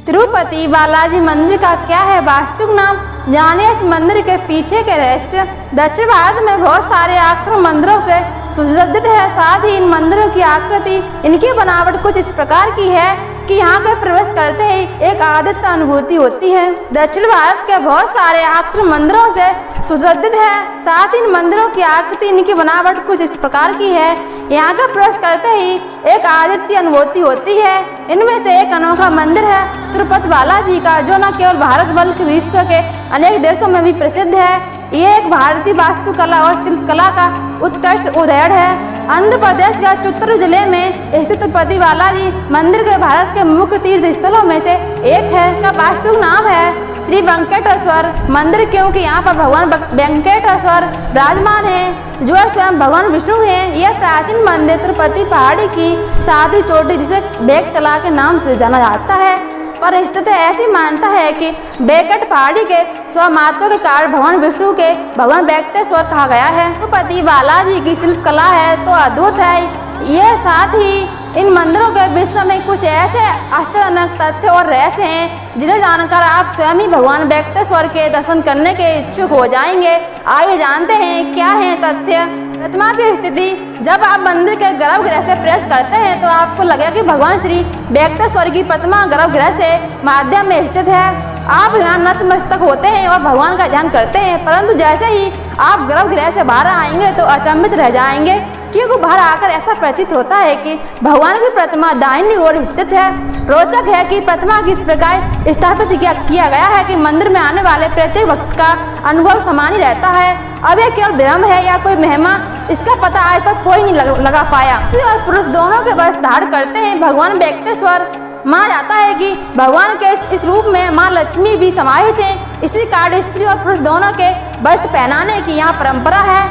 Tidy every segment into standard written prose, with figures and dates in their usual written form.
तिरुपति बालाजी मंदिर का क्या है वास्तविक नाम, जानिए इस मंदिर के पीछे के रहस्य। दक्षिण भारत में बहुत सारे आश्रम मंदिरों से सुसज्जित है। साथ ही इन मंदिरों की आकृति, इनकी बनावट कुछ इस प्रकार की है कि यहाँ के प्रवेश करते ही एक आदित्य अनुभूति होती है। दक्षिण भारत के बहुत सारे आश्रम मंदिरों से सुसज्जित है। साथ ही इन मंदिरों की आकृति, इनकी बनावट कुछ इस प्रकार की है। यहाँ का प्रवेश करते ही एक आदित्य अनुभूति होती है। इनमें से एक अनोखा मंदिर है तिरुपति बालाजी का, जो न केवल भारत बल्कि विश्व के अनेक देशों में भी प्रसिद्ध है। ये एक भारतीय वास्तुकला और शिल्पकला का उत्कृष्ट उदाहरण है। आंध्र प्रदेश के चित्तूर जिले में स्थित तिरुपति बालाजी मंदिर के भारत के मुख्य तीर्थ स्थलों में से एक है। इसका वास्तविक नाम है श्री वेंकटेश्वर मंदिर, क्योंकि यहाँ पर भगवान वेंकटेश्वर विराजमान है, जो स्वयं भगवान विष्णु हैं। यह प्राचीन मंदिर तिरुपति पहाड़ी की 7वीं चोटी, जिसे बेकतला के नाम से जाना जाता है, पर स्थित है। ऐसी मान्यता है कि बेकट पहाड़ी के स्वमात्व के कारण भगवान विष्णु के भगवान वेंकटेश्वर कहा गया है। तिरुपति बालाजी की शिल्पकला है तो अद्भुत है। यह साथ ही इन मंदिरों के विश्व में कुछ ऐसे आश्चर्यजनक तथ्य और रहस्य हैं जिन्हें जानकर आप स्वयं ही भगवान वेंकटेश्वर के दर्शन करने के इच्छुक हो जाएंगे। आइए जानते हैं क्या है तथ्य। प्रतिमा की स्थिति, जब आप मंदिर के गर्भगृह से प्रवेश करते हैं तो आपको लगेगा कि भगवान श्री वेंकटेश्वर की प्रतिमा गर्भगृह से माध्यम में स्थित है। आप यहाँ नतमस्तक होते हैं और भगवान का ध्यान करते हैं, परंतु जैसे ही आप गर्भगृह से बाहर आएंगे तो अचंभित रह जाएंगे, क्योंकि बाहर आकर ऐसा प्रतीत होता है कि भगवान की प्रतिमा दाहिनी ओर स्थित है। रोचक है कि प्रतिमा किस प्रकार स्थापित किया गया है कि मंदिर में आने वाले प्रत्येक भक्त का अनुभव समान ही रहता है। अब यह केवल भ्रम है या कोई महिमा, इसका पता आज तक कोई नहीं लगा पाया। स्त्री और पुरुष दोनों के वस्त्र धारण करते हैं भगवान वेंकटेश्वर। माना जाता है कि भगवान के इस रूप में माँ लक्ष्मी भी समाहित है। इसी कारण स्त्री और पुरुष दोनों के वस्त्र पहनाने की यहाँ परंपरा है।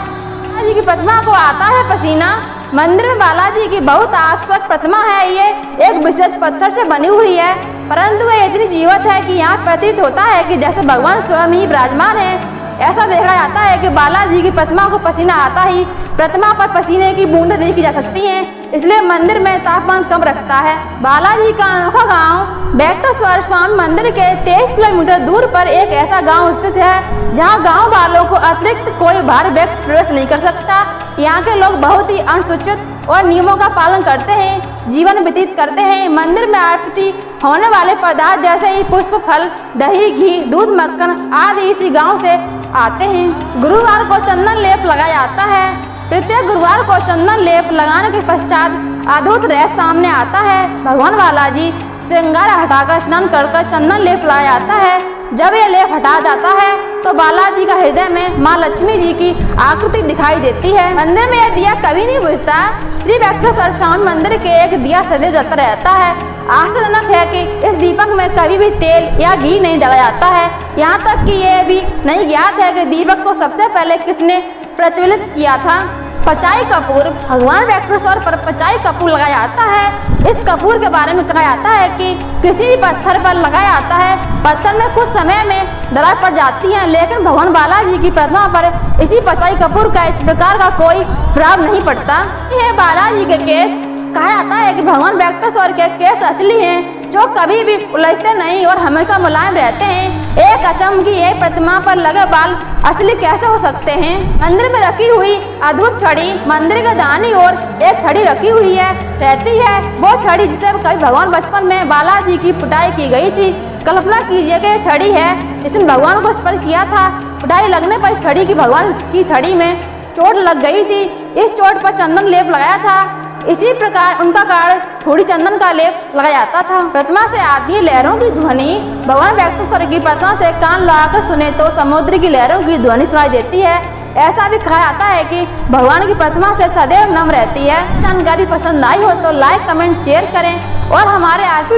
बालाजी की प्रतिमा को आता है पसीना। मंदिर में बालाजी की बहुत आकर्षक प्रतिमा है। ये एक विशेष पत्थर से बनी हुई है, परंतु यह इतनी जीवंत है कि यहाँ प्रतीत होता है कि जैसे भगवान स्वयं ही विराजमान है। ऐसा देखा जाता है कि बालाजी की प्रतिमा को पसीना आता ही प्रतिमा पर पसीने की बूंदें देखी जा सकती हैं, इसलिए मंदिर में तापमान कम रखता है। बालाजी का अनोखा गांव वेंकटेश्वर स्वामी मंदिर के 23 किलोमीटर दूर पर एक ऐसा गांव स्थित है जहां गांव वालों को अतिरिक्त कोई बाहर व्यक्ति प्रवेश नहीं कर सकता। यहाँ के लोग बहुत ही अनुसूचित और नियमों का पालन करते हैं, जीवन व्यतीत करते हैं। मंदिर में आरती होने वाले पदार्थ जैसे ही पुष्प, फल, दही, घी, दूध, मक्खन आदि इसी गांव से आते हैं। गुरुवार को चंदन लेप लगाया जाता है। प्रत्येक गुरुवार को चंदन लेप लगाने के पश्चात अद्भुत रहस्य सामने आता है। भगवान बालाजी श्रृंगार हटाकर स्नान कर चंदन लेप लगाया जाता है। जब यह लेप हटा जाता है तो बालाजी का हृदय में माँ लक्ष्मी जी की आकृति दिखाई देती है। मंदिर में यह दिया कभी नहीं बुझता। श्री वेंकटेश्वर स्वामी मंदिर के एक दिया सदैव जलता रहता है। आश्चर्यजनक है कि इस दीपक में कभी भी तेल या घी नहीं डाला जाता है। यहाँ तक कि यह भी नहीं ज्ञात है कि दीपक को सबसे पहले किसने प्रज्वलित किया था। पचाई कपूर, भगवान वेंकटेश्वर पर पचाई कपूर लगाया जाता है। इस कपूर के बारे में कहा जाता है कि किसी भी पत्थर पर लगाया जाता है, पत्थर में कुछ समय में दरार पड़ जाती है, लेकिन भगवान बालाजी की प्रतिमा पर इसी पचाई कपूर का इस प्रकार का कोई प्रभाव नहीं पड़ता। यह बालाजी के केस, कहा जाता है कि भगवान वेंकटेश्वर के केस असली हैं, जो कभी भी उलझते नहीं और हमेशा मुलायम रहते हैं। एक अचंभ की यह प्रतिमा पर लगे बाल असली कैसे हो सकते हैं। मंदिर में रखी हुई अद्भुत छड़ी, मंदिर के दाहिनी ओर एक छड़ी रखी हुई रहती है। वो छड़ी जिसे कभी भगवान बचपन में बालाजी की पुताई की गई थी। कल्पना कीजिए कि यह छड़ी है जिसने भगवान को स्पर्श किया था। पुताई लगने पर इस छड़ी की भगवान की छड़ी में चोट लग गई थी। इस चोट पर चंदन लेप लगाया था। इसी प्रकार उनका कारण थोड़ी चंदन का लेप लगाया जाता था। प्रतिमा से आती है लहरों की ध्वनि। भगवान वेंकटेश्वर की प्रतिमा से कान लगाकर सुने तो समुद्र की लहरों की ध्वनि सुनाई देती है। ऐसा भी कहा जाता है कि भगवान की प्रतिमा से सदैव नम रहती है। जानकारी पसंद आई हो तो लाइक, कमेंट, शेयर करें और हमारे RP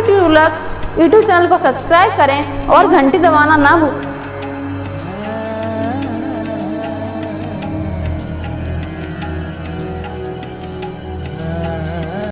यूट्यूब चैनल को सब्सक्राइब करें और घंटी दबाना ना भूलें।